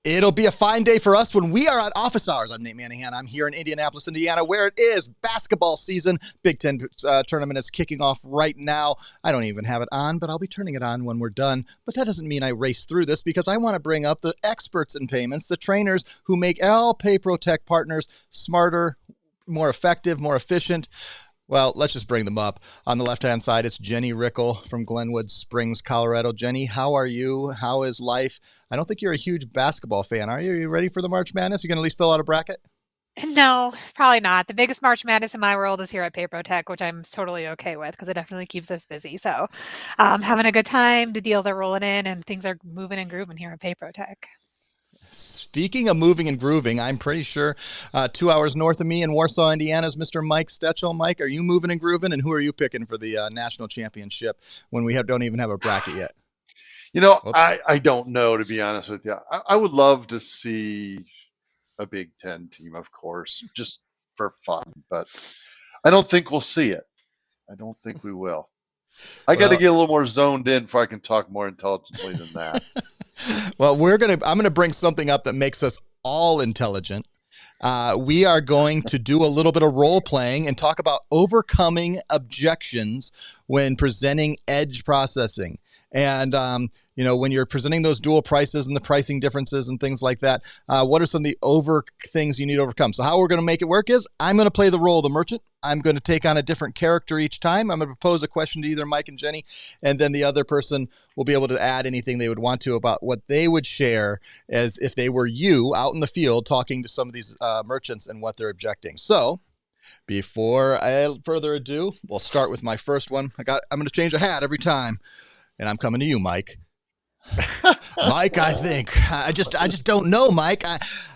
It'll be a fine day for us when we are at office hours. I'm Nate Manahan. I'm here in Indianapolis, Indiana, where it is basketball season. Big Ten tournament is kicking off right now. I don't even have it on, but I'll be turning it on when we're done. But that doesn't mean I race through this, because I want to bring up the experts in payments, the trainers who make all PayProTech partners smarter, more effective, more efficient. Well, let's just bring them up. On the left-hand side, it's Jenny Rickel from Glenwood Springs, Colorado. Jenny, how are you? How is life? I don't think you're a huge basketball fan, are you? Are you ready for the March Madness? You going to at least fill out a bracket? No, probably not. The biggest March Madness in my world is here at PayProTech, which I'm totally okay with because it definitely keeps us busy. So having a good time. The deals are rolling in and things are moving and grooving here at PayProTech. Speaking of moving and grooving, I'm pretty sure 2 hours north of me in Warsaw, Indiana is Mr. Mike Stechel. Mike, are you moving and grooving? And who are you picking for the national championship when we don't even have a bracket yet? I don't know, to be honest with you. I would love to see a Big Ten team, of course, just for fun, but I don't think we'll see it. I don't think we will. I got to get a little more zoned in before I can talk more intelligently than that. Well, I'm going to bring something up that makes us all intelligent. We are going to do a little bit of role playing and talk about overcoming objections when presenting edge processing. And, when you're presenting those dual prices and the pricing differences and things like that, what are some of the things you need to overcome? So how we're going to make it work is I'm going to play the role of the merchant. I'm going to take on a different character each time. I'm going to propose a question to either Mike and Jenny, and then the other person will be able to add anything they would want to about what they would share as if they were you out in the field talking to some of these merchants and what they're objecting. So before further ado, we'll start with my first one. I'm going to change a hat every time, and I'm coming to you, Mike. Mike, I just don't know, Mike.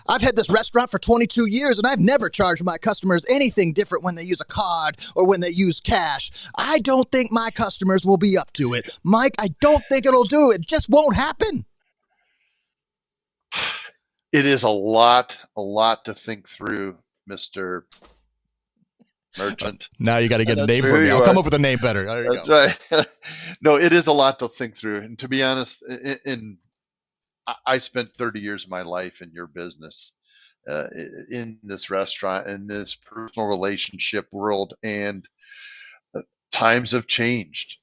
I've had this restaurant for 22 years, and I've never charged my customers anything different when they use a card or when they use cash. I don't think my customers will be up to it. Mike, I don't think it'll do it. It just won't happen. It is a lot to think through, Mr. Merchant. Now you got to get a name for me. I'll come up with a name better. There you go. Right. No, it is a lot to think through. And to be honest, I spent 30 years of my life in your business, in this restaurant, in this personal relationship world, and times have changed.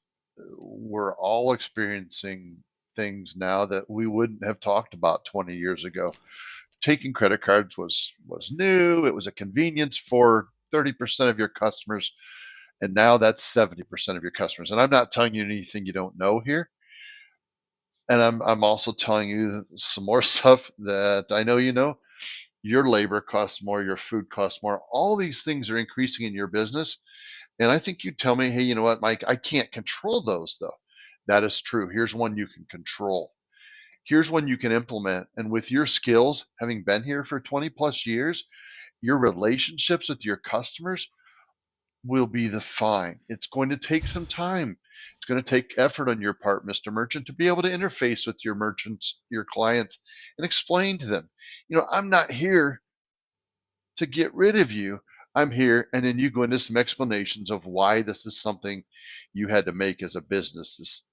We're all experiencing things now that we wouldn't have talked about 20 years ago. Taking credit cards was new. It was a convenience for 30% of your customers, and now that's 70% of your customers. And I'm not telling you anything you don't know here. And I'm also telling you some more stuff that I know you know. Your labor costs more, your food costs more. All these things are increasing in your business. And I think you tell me, hey, you know what, Mike, I can't control those though. That is true. Here's one you can control. Here's one you can implement. And with your skills, having been here for 20 plus years, your relationships with your customers will be fine. It's going to take some time. It's going to take effort on your part, Mr. Merchant, to be able to interface with your merchants, your clients, and explain to them, I'm not here to get rid of you. I'm here. And then you go into some explanations of why this is something you had to make as a business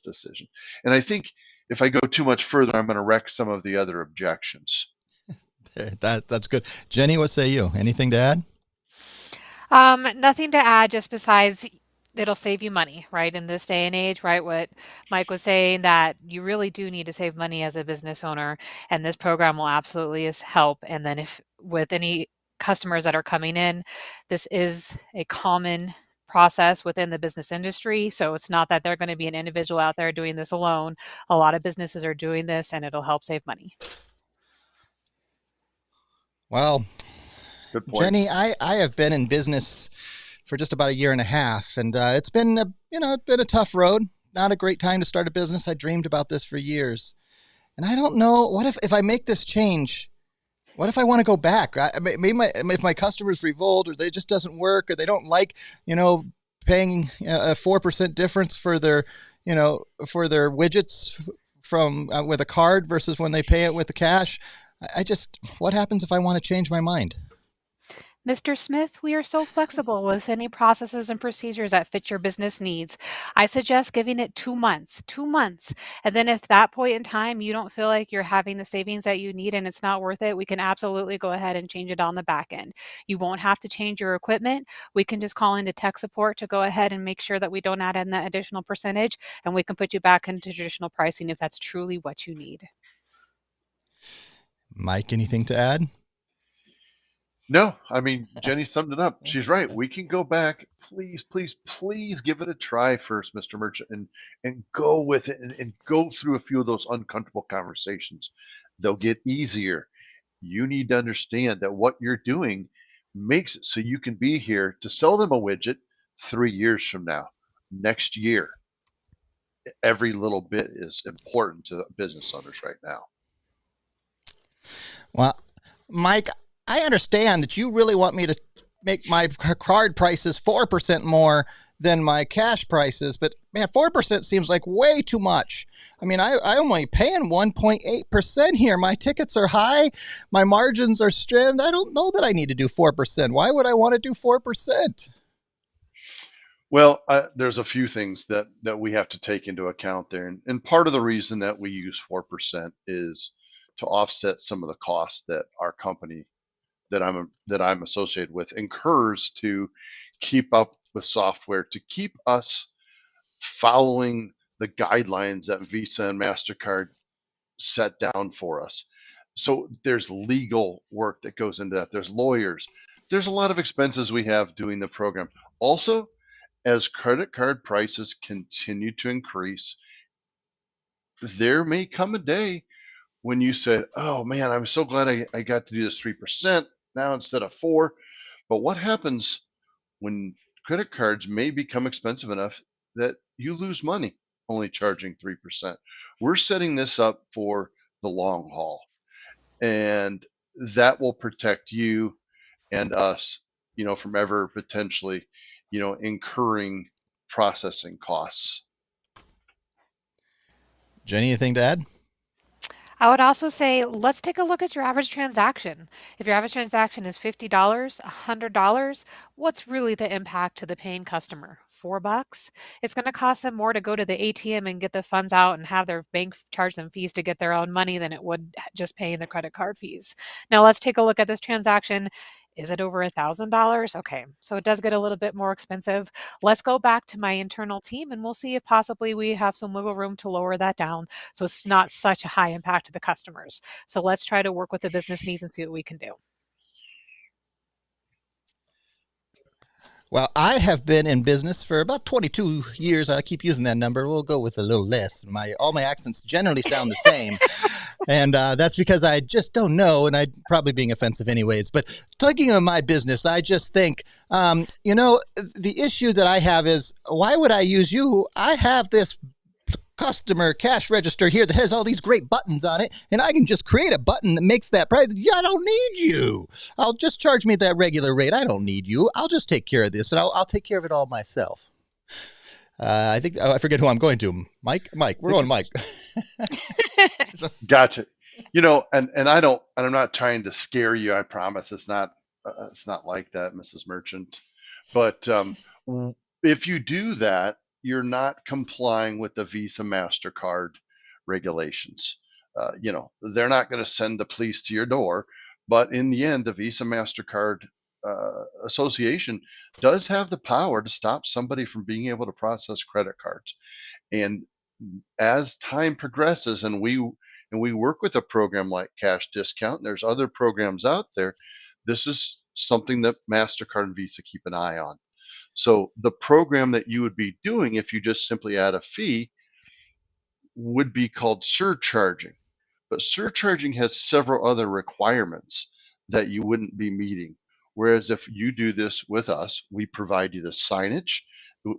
decision. And I think if I go too much further, I'm going to wreck some of the other objections. That's good. Jenny, what say you? Anything to add? Nothing to add, just besides it'll save you money, right? In this day and age, right? What Mike was saying, that you really do need to save money as a business owner, and this program will absolutely help. And then if with any customers that are coming in, this is a common process within the business industry. So it's not that they're going to be an individual out there doing this alone. A lot of businesses are doing this, and it'll help save money. Well, Jenny, I have been in business for just about a year and a half, and it's been a tough road. Not a great time to start a business. I dreamed about this for years, and I don't know what if I make this change. What if I want to go back? Maybe if my customers revolt, or they just doesn't work, or they don't like paying a 4% difference for their widgets from with a card versus when they pay it with the cash. What happens if I want to change my mind? Mr. Smith, we are so flexible with any processes and procedures that fit your business needs. I suggest giving it 2 months, 2 months. And then if that point in time you don't feel like you're having the savings that you need and it's not worth it, we can absolutely go ahead and change it on the back end. You won't have to change your equipment. We can just call into tech support to go ahead and make sure that we don't add in that additional percentage, and we can put you back into traditional pricing if that's truly what you need. Mike, anything to add? No, I mean, Jenny summed it up. She's right. We can go back. Please, please, please give it a try first, Mr. Merchant, and go with it and go through a few of those uncomfortable conversations. They'll get easier. You need to understand that what you're doing makes it so you can be here to sell them a widget 3 years from now, next year. Every little bit is important to business owners right now. Well, Mike, I understand that you really want me to make my card prices 4% more than my cash prices, but man, 4% seems like way too much. I mean, I'm only paying 1.8% here. My tickets are high. My margins are trimmed. I don't know that I need to do 4%. Why would I want to do 4%? Well, there's a few things that we have to take into account there, and part of the reason that we use 4% is to offset some of the costs that our company that I'm associated with incurs to keep up with software, to keep us following the guidelines that Visa and MasterCard set down for us. So there's legal work that goes into that. There's lawyers. There's a lot of expenses we have doing the program. Also, as credit card prices continue to increase, there may come a day when you said, "Oh man, I'm so glad I got to do this 3% now instead of 4." But what happens when credit cards may become expensive enough that you lose money only charging 3%? We're setting this up for the long haul, and that will protect you and us, from ever potentially, incurring processing costs. Jenny, anything to add? I would also say, let's take a look at your average transaction. If your average transaction is $50, $100, what's really the impact to the paying customer? $4? It's going to cost them more to go to the ATM and get the funds out and have their bank charge them fees to get their own money than it would just paying the credit card fees. Now let's take a look at this transaction. Is it over $1,000? Okay, so it does get a little bit more expensive. Let's go back to my internal team and we'll see if possibly we have some wiggle room to lower that down so it's not such a high impact to the customers. So let's try to work with the business needs and see what we can do. Well, I have been in business for about 22 years. I keep using that number. We'll go with a little less. All my accents generally sound the same. And that's because I just don't know, and I'm probably being offensive anyways. But talking of my business, I just think, the issue that I have is, why would I use you? I have this customer cash register here that has all these great buttons on it, and I can just create a button that makes that price. Yeah, I don't need you. I'll just charge me that regular rate. I don't need you. I'll just take care of this, and I'll take care of it all myself. I think I forget who I'm going to. Mike, we're going Mike. Gotcha. And I'm not trying to scare you. I promise it's not like that, Mrs. Merchant. But if you do that, you're not complying with the Visa MasterCard regulations. They're not going to send the police to your door, but in the end, the Visa MasterCard Association does have the power to stop somebody from being able to process credit cards. And as time progresses, and we work with a program like Cash Discount, and there's other programs out there, this is something that MasterCard and Visa keep an eye on. So the program that you would be doing if you just simply add a fee would be called surcharging. But surcharging has several other requirements that you wouldn't be meeting. Whereas if you do this with us, we provide you the signage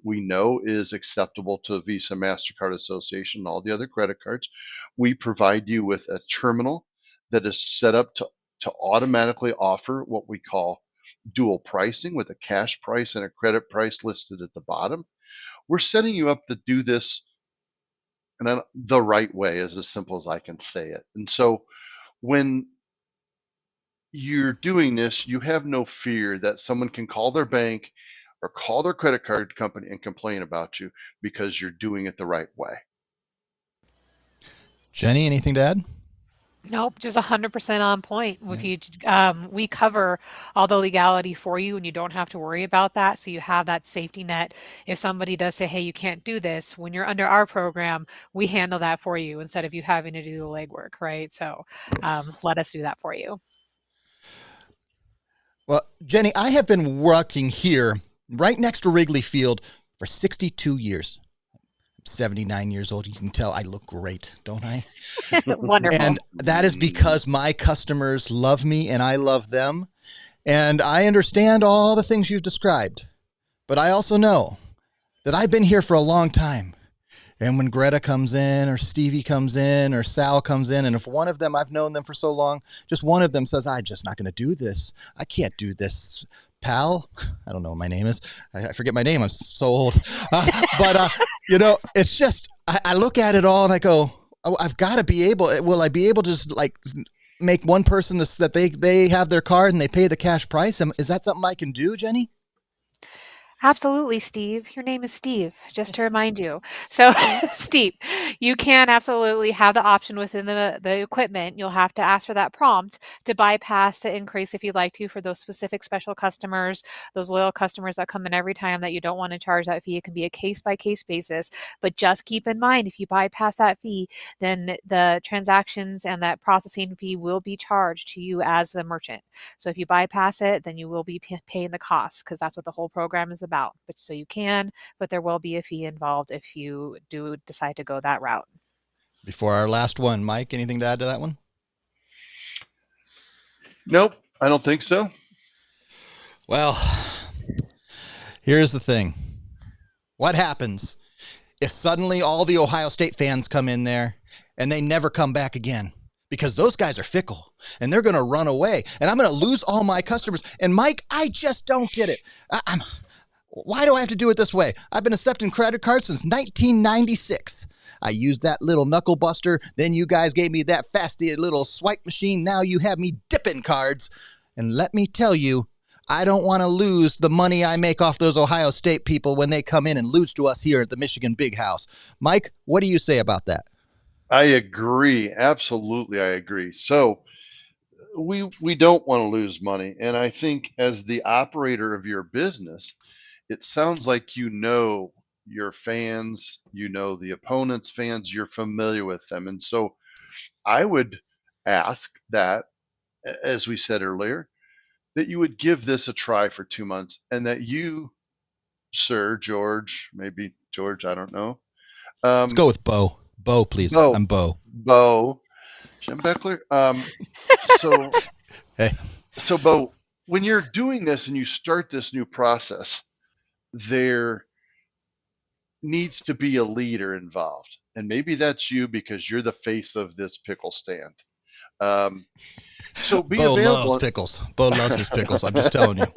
we know is acceptable to Visa, MasterCard Association, and all the other credit cards. We provide you with a terminal that is set up to automatically offer what we call dual pricing, with a cash price and a credit price listed at the bottom. We're setting you up to do this in the right way, as simple as I can say it. And so when you're doing this, you have no fear that someone can call their bank or call their credit card company and complain about you because you're doing it the right way. Jenny, anything to add? Nope, just 100% on point. Yeah. If you, we cover all the legality for you, and you don't have to worry about that. So you have that safety net. If somebody does say, "Hey, you can't do this," when you're under our program, we handle that for you instead of you having to do the legwork, right? So let us do that for you. Well, Jenny, I have been working here right next to Wrigley Field for 62 years. 79 years old. You can tell I look great, don't I? Wonderful. And that is because my customers love me and I love them. And I understand all the things you've described. But I also know that I've been here for a long time. And when Greta comes in or Stevie comes in or Sal comes in, and if one of them, I've known them for so long, just one of them says, I'm just not going to do this. I can't do this, pal. I don't know what my name is. I forget my name. I'm so old. But it's just, I look at it all and I go, oh, I've got to be able, will I be able to just like make one person that they have their card and they pay the cash price? Is that something I can do, Jenny? Absolutely, Steve. Your name is Steve, just to remind you. So, Steve, you can absolutely have the option within the equipment. You'll have to ask for that prompt to bypass the increase if you'd like to for those specific special customers, those loyal customers that come in every time that you don't want to charge that fee. It can be a case by case basis, but just keep in mind if you bypass that fee, then the transactions and that processing fee will be charged to you as the merchant. So if you bypass it, then you will be paying the cost because that's what the whole program is about. But so you can, but there will be a fee involved if you do decide to go that route. Before our last one, Mike, anything to add to that one? Nope, I don't think so. Well, here's the thing. What happens if suddenly all the Ohio State fans come in there and they never come back again? Because those guys are fickle and they're going to run away and I'm going to lose all my customers. And Mike, I just don't get it. Why do I have to do it this way? I've been accepting credit cards since 1996. I used that little knuckle buster. Then you guys gave me that fasty little swipe machine. Now you have me dipping cards. And let me tell you, I don't want to lose the money I make off those Ohio State people when they come in and lose to us here at the Michigan Big House. Mike, what do you say about that? I agree. Absolutely, I agree. So we don't want to lose money. And I think as the operator of your business, it sounds like you know your fans, you know the opponent's fans, you're familiar with them. And so I would ask that, as we said earlier, that you would give this a try for 2 months and that you, Sir George, maybe George, I don't know. Let's go with Bo. Bo, please. Bo, I'm Bo. Bo, Jim Beckler. So, Hey. so Bo, when you're doing this and you start this new process, there needs to be a leader involved. And maybe that's you because you're the face of this pickle stand. So be Bo available. loves pickles. Bo loves his pickles. I'm just telling you.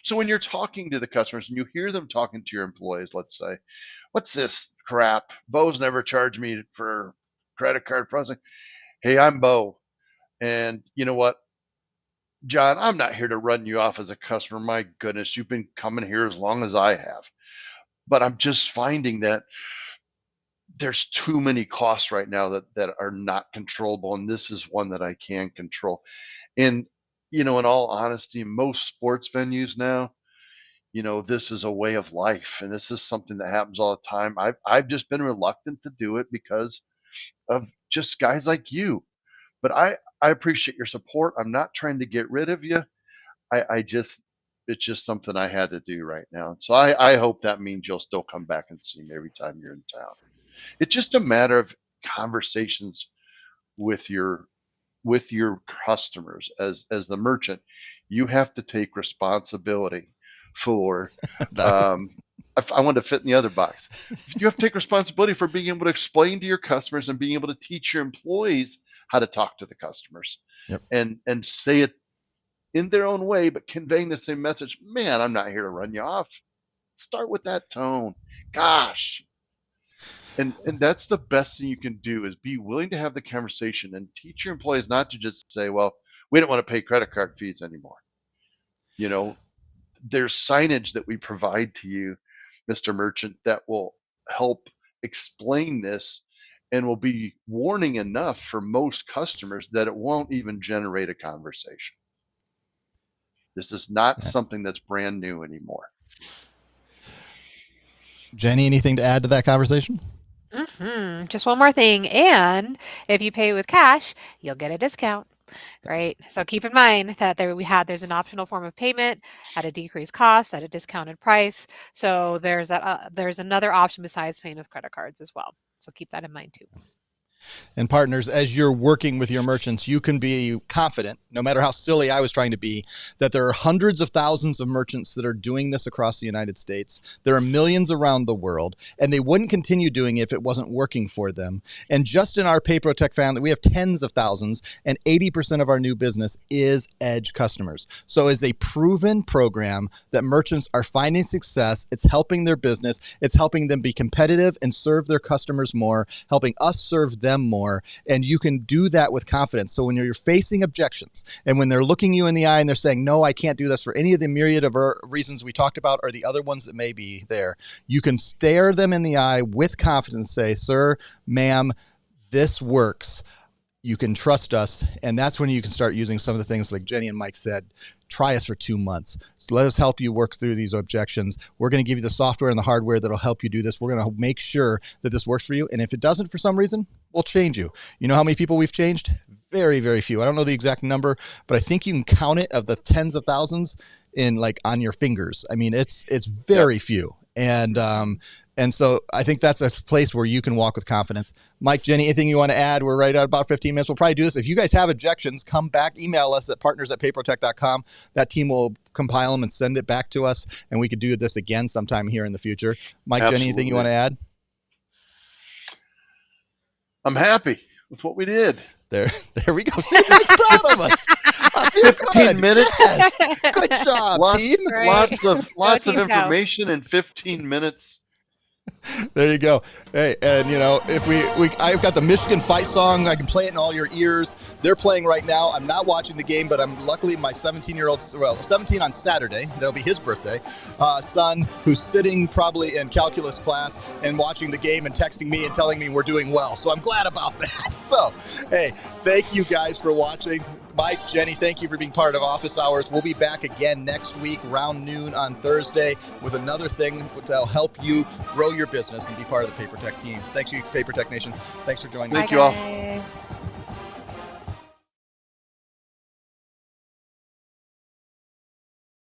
So when you're talking to the customers and you hear them talking to your employees, let's say, what's this crap? Bo's never charged me for credit card processing. Hey, I'm Bo. And you know what? John, I'm not here to run you off as a customer. My goodness, you've been coming here as long as I have. But I'm just finding that there's too many costs right now that are not controllable. And this is one that I can control. And, in all honesty, most sports venues now, this is a way of life. And this is something that happens all the time. I've just been reluctant to do it because of just guys like you. But I appreciate your support. I'm not trying to get rid of you. It's just something I had to do right now. So I hope that means you'll still come back and see me every time you're in town. It's just a matter of conversations with your customers as the merchant. You have to take responsibility for I want to fit in the other box. You have to take responsibility for being able to explain to your customers and being able to teach your employees how to talk to the customers. Yep. and say it in their own way, but conveying the same message. Man, I'm not here to run you off. Start with that tone. Gosh. And that's the best thing you can do is be willing to have the conversation and teach your employees not to just say, well, We don't want to pay credit card fees anymore. You know, there's signage that we provide to you, Mr. Merchant, that will help explain this and will be warning enough for most customers that it won't even generate a conversation. This is not something that's brand new anymore. Jenny, anything to add to that conversation? Just one more thing. And if you pay with cash, you'll get a discount, right? So keep in mind that there's an optional form of payment at a decreased cost at a discounted price. So there's another option besides paying with credit cards as well. So keep that in mind too. And partners, as you're working with your merchants, you can be confident, no matter how silly I was trying to be, that there are hundreds of thousands of merchants that are doing this across the United States. There are millions around the world, and they wouldn't continue doing it if it wasn't working for them. And just in our PayProtect family, we have tens of thousands, and 80% of our new business is Edge customers. So it's a proven program that merchants are finding success. It's helping their business. It's helping them be competitive and serve their customers more, helping us serve them more, and you can do that with confidence. So when you're facing objections and when they're looking you in the eye and they're saying, no, I can't do this for any of the myriad of reasons we talked about or the other ones that may be there, you can stare them in the eye with confidence, say, sir, ma'am, this works. You can trust us. And that's when you can start using some of the things like Jenny and Mike said. Try us for 2 months. So let us help you work through these objections. We're going to give you the software and the hardware that'll help you do this. We're going to make sure that this works for you. And if it doesn't for some reason, we'll change you. You know how many people we've changed? Very, very few. I don't know the exact number, but I think you can count it of the tens of thousands in like on your fingers. I mean, it's very few. And so I think that's a place where you can walk with confidence. Mike, Jenny, anything you want to add? We're right at about 15 minutes. We'll probably do this. If you guys have objections, come back, email us at partners@payprotect.com. That team will compile them and send it back to us, and we could do this again sometime here in the future. Mike, Absolutely. Jenny, anything you want to add? I'm happy with what we did. There we go. See, Mike's proud of us. I feel 15 good. minutes. Yes. Good job, team. Lots of team information in 15 minutes. There you go. Hey, and you know, if I've got the Michigan fight song. I can play it in all your ears. They're playing right now. I'm not watching the game, but I'm luckily my 17-year-old, 17 on Saturday, that'll be his birthday, son, who's sitting probably in calculus class and watching the game and texting me and telling me we're doing well. So I'm glad about that. So, hey, thank you guys for watching. Mike, Jenny, thank you for being part of Office Hours. We'll be back again next week, around noon on Thursday, with another thing to help you grow your business and be part of the PayProtect team. Thanks, you, PayProtect Nation. Thanks for joining us. Thank you all. Guys.